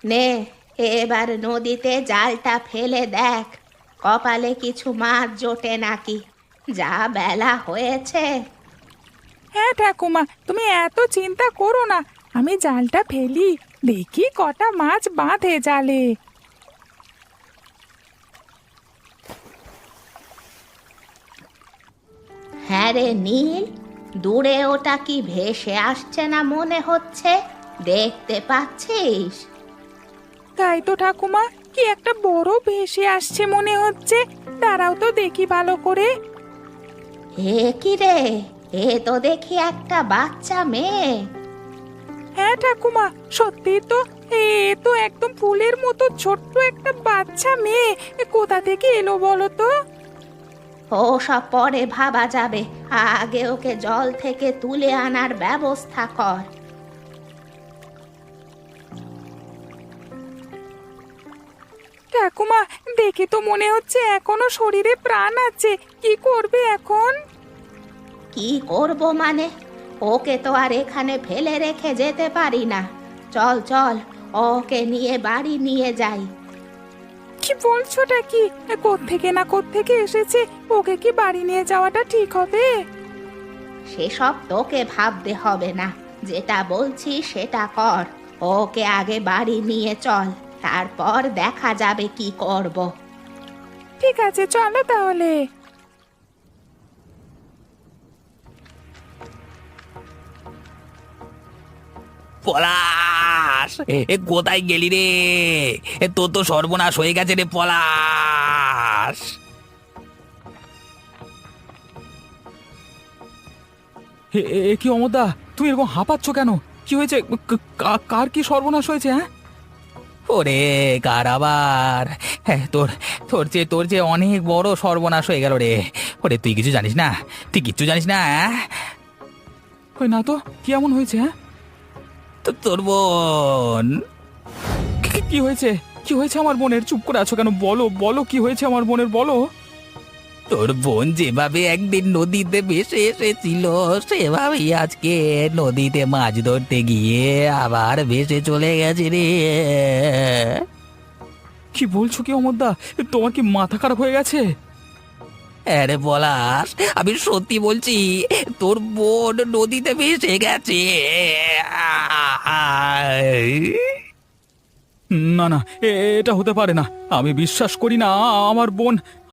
নে, এবার নদীতে জালটা ফেলে দেখ, কপালে কিছু মাছ জোটে নাকি। যা বেলা হয়েছে। হ্যাঁ ঠাকুমা, তুমি এত চিন্তা করো না। আমি জালটা ফেলি, দেখি কটা মাছ বাঁধে জালে। হ্যাঁ রে নীল, দূরে ওটা কি ভেসে আসছে না মনে হচ্ছে, দেখতে পাচ্ছিস? তাই তো ঠাকুমা, কি একটা বড় ভেসে আসছে মনে হচ্ছে। দাঁড়াও তো দেখি ভালো করে। এ কি রে, এ তো দেখি একটা বাচ্চা মেয়ে। হ্যাঁ ঠাকুমা, সত্যি তো। এ তো একদম ফুলের মতো ছোট্ট একটা বাচ্চা মেয়ে। কোথা থেকে এলো বলো তো? ও সব পরে ভাবা যাবে, আগে ওকে জল থেকে তুলে আনার ব্যবস্থা কর। ঠাকুমা, দেখে তো মনে হচ্ছে এখনো শরীরে প্রাণ আছে। কি করবে এখন? কি করব মানে, ওকে তো আর এখানে ফেলে রেখে যেতে পারি না। চল চল, ওকে নিয়ে বাড়ি নিয়ে যাই। কি বলছোটা কি? কোত্থেকে না কোত্থেকে এসেছে, ওকে কি বাড়ি নিয়ে যাওয়াটা ঠিক হবে? সেসব তোকে ভাবতে হবে না, যেটা বলছি সেটা কর। ওকে আগে বাড়ি নিয়ে চল, তারপর দেখা যাবে কি করব। ঠিক আছে, চলো তাহলে। পলাশ, কোথায় গেলি রে? তোর তো সর্বনাশ হয়ে গেছে রে পলাশ। এ কি অমরদা, তুমি এরকম হাঁপাচ্ছ কেন? কি হয়েছে? কার কি সর্বনাশ হয়েছে? হ্যাঁ, ওরে কার আবার? তোর তোর যে অনেক বড় সর্বনাশ হয়ে গেল রে। ওরে তুই কিছু জানিস না, তুই কিচ্ছু জানিস না। ওই না তো, কি এমন হয়েছে? হ্যাঁ, তোর বোন। কি হয়েছে? কি হয়েছে আমার বোনের? চুপ করে আছো কেন? বলো বলো, কি হয়েছে আমার বোনের, বলো। তোর বোন যেভাবে একদিন নদীতে ভেসে এসেছিল, সেভাবেই আজকে নদীতে মাছ ধরতে গিয়ে আবার ভেসে চলে গেছে রে। কি বলছো কি অমরদা? তোমার কি মাথা খারাপ হয়ে গেছে? আরে পলাশ, আমি সত্যি বলছি, তোর বোন নদীতে ভেসে গেছে। না না, এটা হতে পারে না। আমি বিশ্বাস করি না। আমার বোন